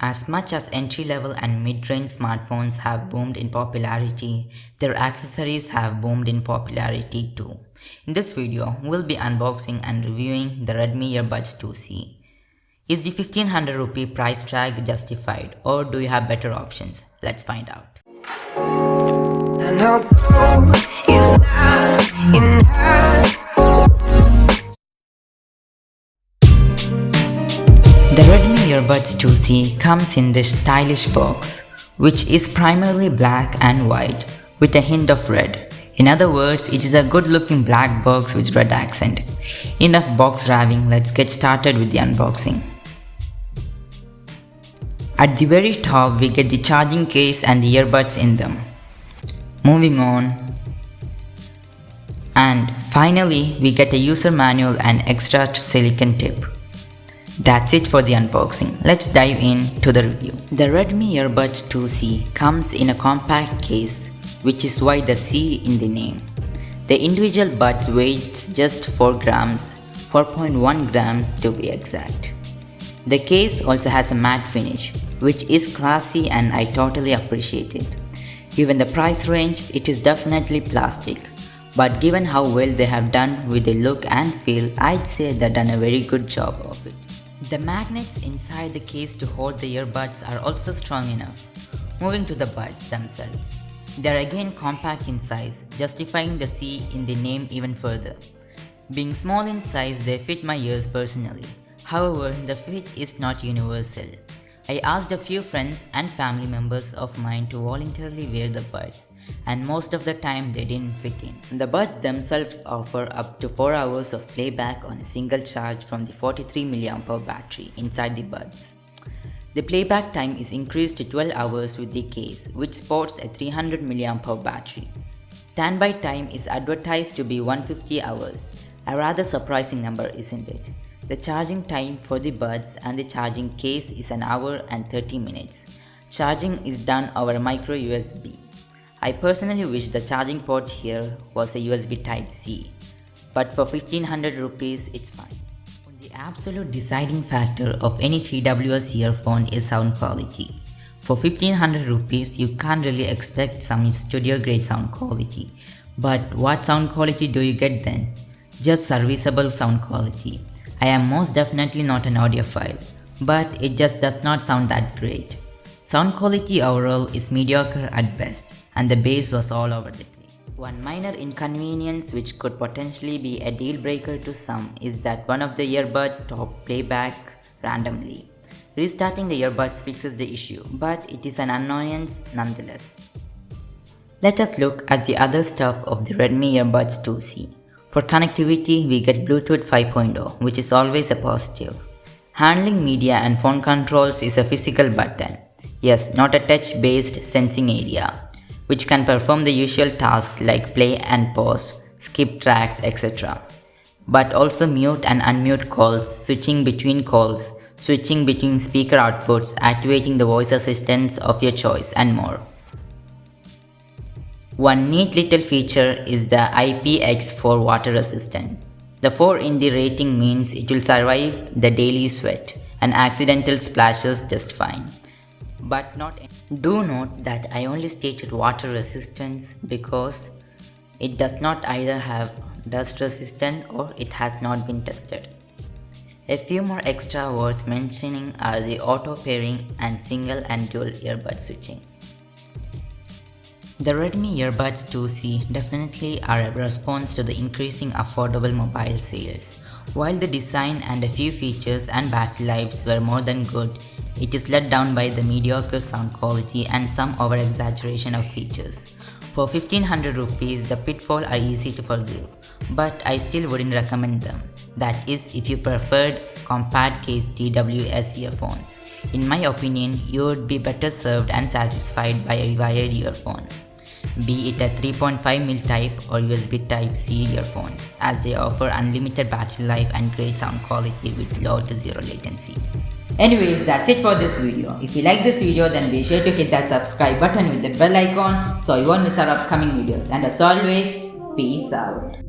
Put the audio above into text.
As much as entry-level and mid-range smartphones have boomed in popularity, their accessories have boomed in popularity too. In this video, we'll be unboxing and reviewing the Redmi EarBuds 2C. Is the 1500 rupee price tag justified, or do you have better options? Let's find out. The Redmi EarBuds 2C comes in this stylish box, which is primarily black and white with a hint of red. In other words, it is a good looking black box with red accent. Enough box wrapping, let's get started with the unboxing. At the very top, we get the charging case and the earbuds in them. Moving on. And finally, we get a user manual and extra silicone tip. That's it for the unboxing. Let's dive into the review. The Redmi EarBuds 2C comes in a compact case, which is why the C in the name. The individual buds weighs just 4 grams, 4.1 grams to be exact. The case also has a matte finish, which is classy and I totally appreciate it. Given the price range, it is definitely plastic. But given how well they have done with the look and feel, I'd say they've done a very good job of it. The magnets inside the case to hold the earbuds are also strong enough. Moving to the buds themselves. They are again compact in size, justifying the C in the name even further. Being small in size, they fit my ears personally. However, the fit is not universal. I asked a few friends and family members of mine to voluntarily wear the buds, and most of the time they didn't fit in. The buds themselves offer up to 4 hours of playback on a single charge from the 43 mAh battery inside the buds. The playback time is increased to 12 hours with the case, which sports a 300 mAh battery. Standby time is advertised to be 150 hours, a rather surprising number, isn't it? The charging time for the buds and the charging case is an hour and 30 minutes. Charging is done over micro USB. I personally wish the charging port here was a USB Type-C, but for 1500 rupees it's fine. The absolute deciding factor of any TWS earphone is sound quality. For 1500 rupees you can't really expect some studio grade sound quality. But what sound quality do you get then? Just serviceable sound quality. I am most definitely not an audiophile, but it just does not sound that great. Sound quality overall is mediocre at best, and the bass was all over the place. One minor inconvenience which could potentially be a deal breaker to some is that one of the earbuds stopped playback randomly. Restarting the earbuds fixes the issue, but it is an annoyance nonetheless. Let us look at the other stuff of the Redmi EarBuds 2C. For connectivity, we get Bluetooth 5.0, which is always a positive. Handling media and phone controls is a physical button. Yes, not a touch-based sensing area, which can perform the usual tasks like play and pause, skip tracks, etc. But also mute and unmute calls, switching between speaker outputs, activating the voice assistants of your choice, and more. One neat little feature is the IPX4 water resistance. The 4 in the rating means it will survive the daily sweat and accidental splashes just fine. But do note that I only stated water resistance because it does not either have dust resistant or it has not been tested. A few more extra worth mentioning are the auto pairing and single and dual earbud switching. The Redmi EarBuds 2C definitely are a response to the increasing affordable mobile sales. While the design and a few features and battery lives were more than good, it is let down by the mediocre sound quality and some over-exaggeration of features. For 1500 rupees, the pitfalls are easy to forgive, but I still wouldn't recommend them. That is, if you preferred compact case TWS earphones. In my opinion, you would be better served and satisfied by a wired earphone, be it a 3.5mm type or USB Type-C earphones, as they offer unlimited battery life and great sound quality with low to zero latency. Anyways, that's it for this video. If you like this video, then be sure to hit that subscribe button with the bell icon so you won't miss our upcoming videos. And as always, peace out.